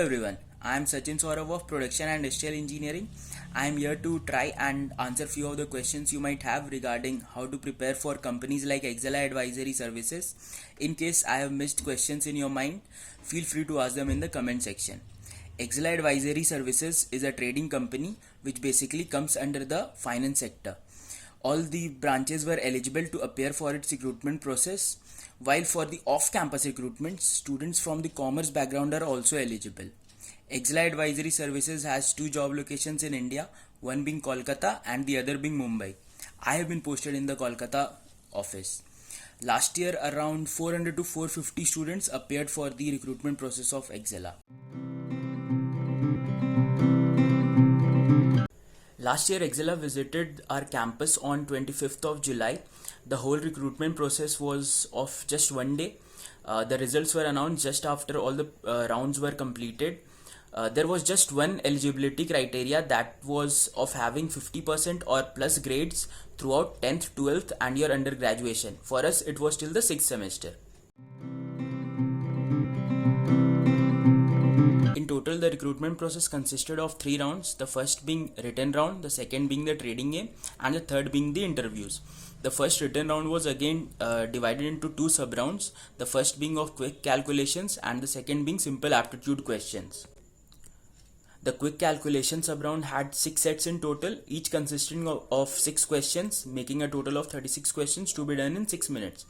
everyone, I am Sachin Saurav of Production and Industrial Engineering. I am here to try and answer few of the questions you might have regarding how to prepare for companies like Excella Advisory Services. In case I have missed questions in your mind, feel free to ask them in the comment section. Excella Advisory Services is a trading company which basically comes under the finance sector. All the branches were eligible to appear for its recruitment process, while for the off-campus recruitment, students from the commerce background are also eligible. Excella Advisory Services has two job locations in India, one being Kolkata and the other being Mumbai. I have been posted in the Kolkata office. Last year, around 400 to 450 students appeared for the recruitment process of Excella. Last year, Excella visited our campus on 25th of July. The whole recruitment process was of just one day. The results were announced just after all the rounds were completed. There was just one eligibility criteria, that was of having 50% or plus grades throughout 10th, 12th and your undergraduation. For us, it was till the 6th semester. In total, the recruitment process consisted of 3 rounds, the first being written round, the second being the trading game, and the third being the interviews. The first written round was again divided into 2 sub-rounds, the first being of quick calculations and the second being simple aptitude questions. The quick calculation sub-round had 6 sets in total, each consisting of 6 questions, making a total of 36 questions to be done in 6 minutes.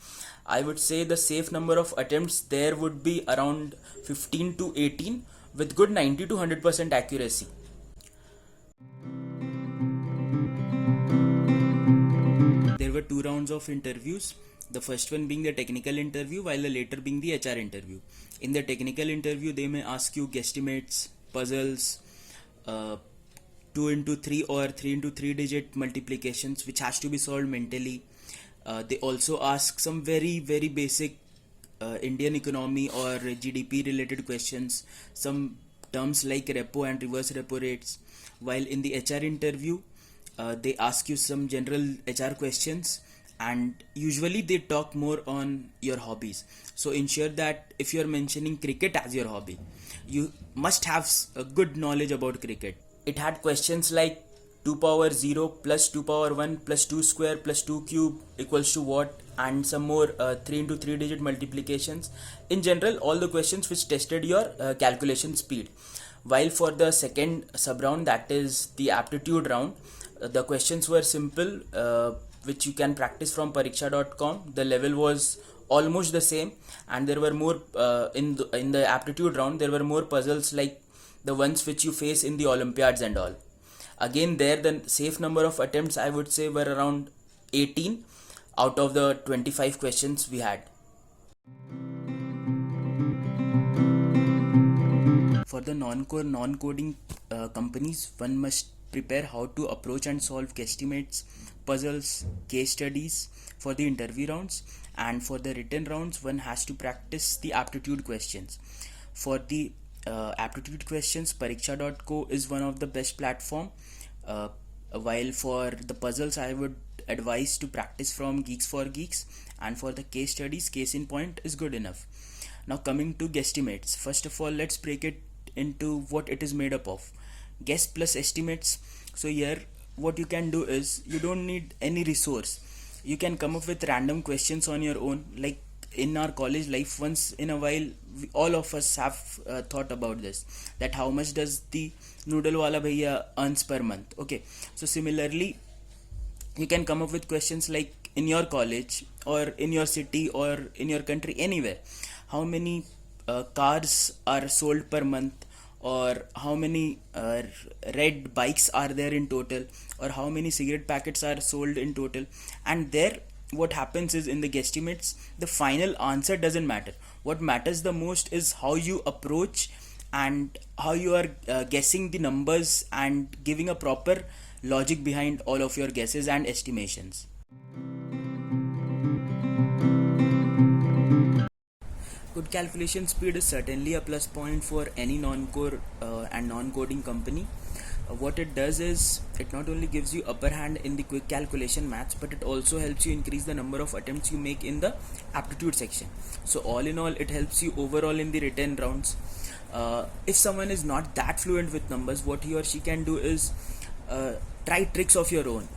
I would say the safe number of attempts there would be around 15 to 18 with good 90 to 100% accuracy. There were 2 rounds of interviews, the first one being the technical interview while the later being the HR interview. In the technical interview, they may ask you guesstimates, puzzles, 2 into 3 or 3 into 3 digit multiplications which has to be solved mentally. They also ask some very basic Indian economy or GDP related questions, some terms like repo and reverse repo rates. While in the HR interview, they ask you some general HR questions, and usually they talk more on your hobbies. So ensure that if you are mentioning cricket as your hobby, you must have a good knowledge about cricket. It had questions like 2 power 0 plus 2 power 1 plus 2 square plus 2 cube equals to what, and some more 3 into 3 digit multiplications. In general, all the questions which tested your calculation speed. While for the second sub round, that is the aptitude round, the questions were simple, which you can practice from pariksha.com. The level was almost the same, and there were more in the aptitude round, there were more puzzles like the ones which you face in the Olympiads and all. Again, there the safe number of attempts I would say were around 18 out of the 25 questions we had. For the non-core, non-coding companies, one must prepare how to approach and solve guesstimates, puzzles, case studies for the interview rounds, and for the written rounds, one has to practice the aptitude questions. For the aptitude questions, pariksha.co is one of the best platform, while for the puzzles, I would advise to practice from Geeks for Geeks, and for the case studies, Case in Point is good enough. Now coming to guesstimates, first of all, let's break it into what it is made up of. Guess plus estimates. So here what you can do is, you don't need any resource. You can come up with random questions on your own. Like in our college life, once in a while, all of us have thought about this, that how much does the noodle wala bhaiya earns per month. Okay, so similarly you can come up with questions like, in your college or in your city or in your country, anywhere, how many cars are sold per month, or how many red bikes are there in total, or how many cigarette packets are sold in total. And there what happens is, in the guesstimates, the final answer doesn't matter. What matters the most is how you approach and how you are guessing the numbers and giving a proper logic behind all of your guesses and estimations. Good calculation speed is certainly a plus point for any non-core and non-coding company. What it does is, it not only gives you upper hand in the quick calculation maths, but it also helps you increase the number of attempts you make in the aptitude section. So all in all, it helps you overall in the written rounds. If someone is not that fluent with numbers, what he or she can do is uh, try tricks of your own.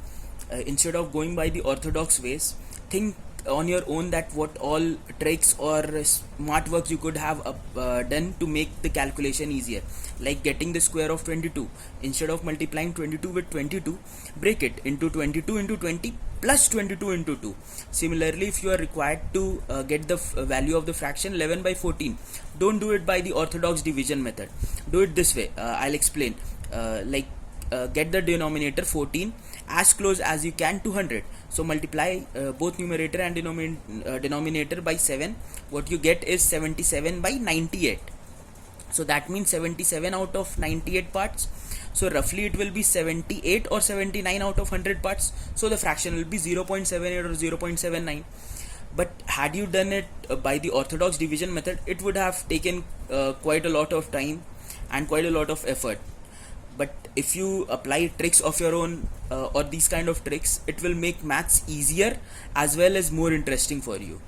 Instead of going by the orthodox ways, think on your own that what all tricks or smart work you could have done to make the calculation easier, like getting the square of 22. Instead of multiplying 22 with 22, break it into 22 into 20 plus 22 into 2. Similarly, if you are required to get the value of the fraction 11 by 14, don't do it by the orthodox division method. Do it this way. I'll explain. Get the denominator 14 as close as you can to 100. So multiply both numerator and denominator by 7. What you get is 77 by 98. So that means 77 out of 98 parts. So roughly it will be 78 or 79 out of 100 parts. So the fraction will be 0.78 or 0.79. But had you done it by the orthodox division method, it would have taken quite a lot of time and quite a lot of effort. But if you apply tricks of your own or these kind of tricks, it will make maths easier as well as more interesting for you.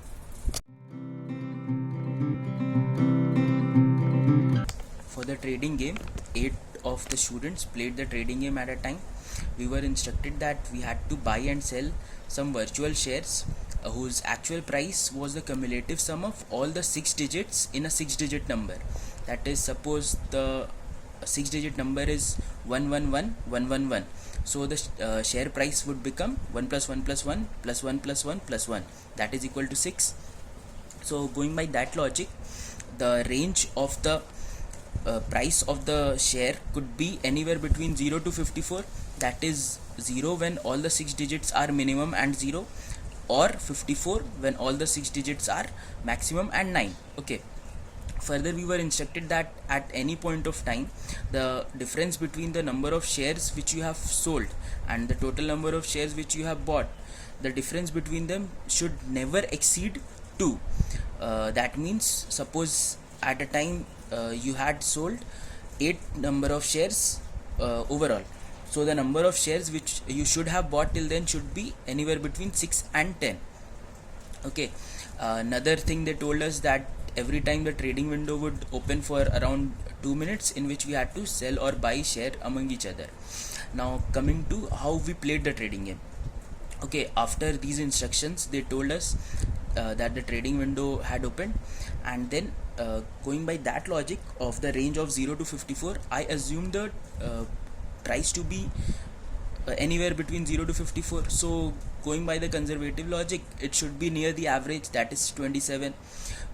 For the trading game, 8 of the students played the trading game at a time. We were instructed that we had to buy and sell some virtual shares whose actual price was the cumulative sum of all the 6 digits in a 6-digit number. That is, suppose the 6-digit number is 111111. So the share price would become 1 plus 1 plus 1 plus 1 plus 1 plus 1. That is equal to 6. So going by that logic, the range of the price of the share could be anywhere between 0 to 54. That is 0 when all the 6 digits are minimum and 0, or 54 when all the 6 digits are maximum and 9. Okay. Further, we were instructed that at any point of time, the difference between the number of shares which you have sold and the total number of shares which you have bought, the difference between them should never exceed 2. That means, suppose at a time you had sold 8 number of shares overall. So the number of shares which you should have bought till then should be anywhere between 6 and 10. Okay. Another thing they told us that every time the trading window would open for around 2 minutes, in which we had to sell or buy share among each other. Now coming to how we played the trading game. Okay, after these instructions, they told us that the trading window had opened, and then going by that logic of the range of 0 to 54, I assumed the price to be anywhere between 0 to 54. So going by the conservative logic, it should be near the average, that is 27.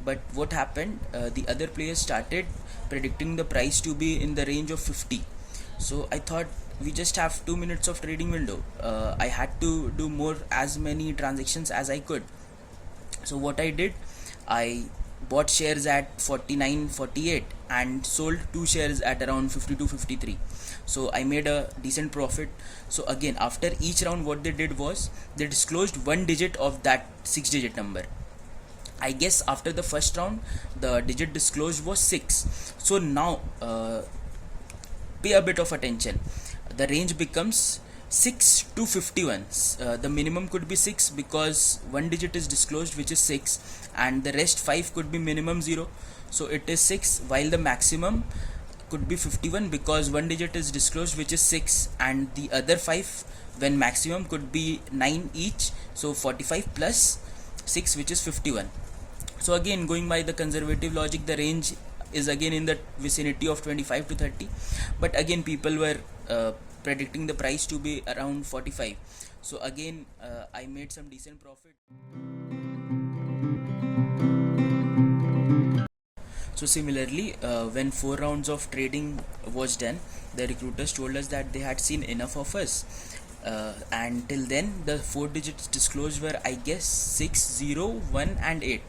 But what happened, the other players started predicting the price to be in the range of 50. So I thought, we just have 2 minutes of trading window. I had to do as many transactions as I could. So what I did, I bought shares at 49.48 and sold 2 shares at around 52.53. So I made a decent profit. So again, after each round, what they did was they disclosed 1 digit of that 6-digit number. I guess after the first round, the digit disclosed was 6. So now pay a bit of attention. The range becomes 6 to 51. The minimum could be 6 because 1 digit is disclosed, which is 6, and the rest 5 could be minimum 0. So it is 6, while the maximum could be 51 because 1 digit is disclosed, which is 6, and the other 5 when maximum could be 9 each. So 45 plus 6, which is 51. So again, going by the conservative logic, the range is again in the vicinity of 25 to 30. But again, people were predicting the price to be around 45. So again, I made some decent profit. So similarly, when 4 rounds of trading was done, the recruiters told us that they had seen enough of us. And till then, the 4 digits disclosed were, I guess, 6, 0, 1 and 8.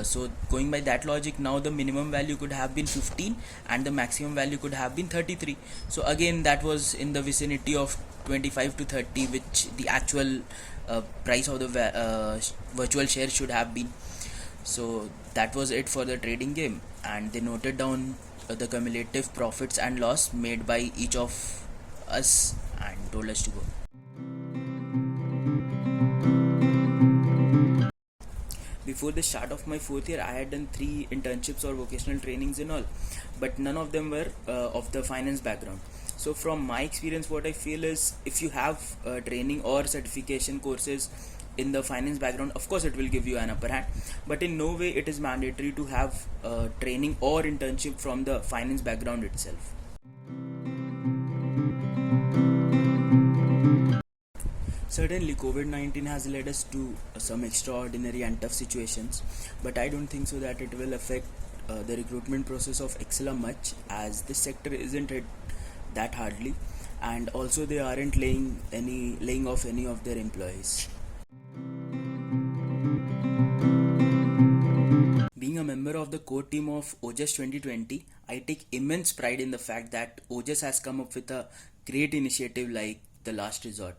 So going by that logic, now the minimum value could have been 15 and the maximum value could have been 33. So again, that was in the vicinity of 25 to 30, which the actual price of the virtual share should have been. So that was it for the trading game, and they noted down the cumulative profits and loss made by each of us and told us to go. before the start of my fourth year, I had done 3 internships or vocational trainings and all, but none of them were of the finance background. So from my experience, what I feel is, if you have training or certification courses in the finance background, of course it will give you an upper hand, but in no way it is mandatory to have training or internship from the finance background itself. Certainly, COVID 19 has led us to some extraordinary and tough situations, but I don't think so that it will affect the recruitment process of Excella much, as this sector isn't hit that hardly, and also they aren't laying off any of their employees. Being a member of the core team of OJAS 2020, I take immense pride in the fact that OJAS has come up with a great initiative like the Last Resort.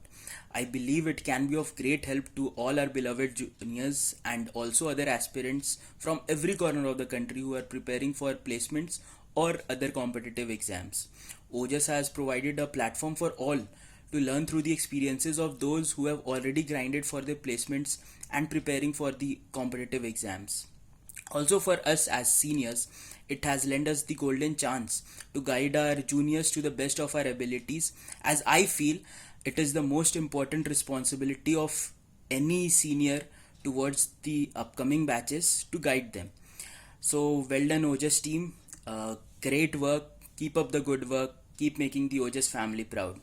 I believe it can be of great help to all our beloved juniors and also other aspirants from every corner of the country who are preparing for placements or other competitive exams. OJAS has provided a platform for all to learn through the experiences of those who have already grinded for their placements and preparing for the competitive exams. Also, for us as seniors, it has lent us the golden chance to guide our juniors to the best of our abilities, as I feel it is the most important responsibility of any senior towards the upcoming batches to guide them. So, well done, OJAS team. Great work. Keep up the good work. Keep making the OJAS family proud.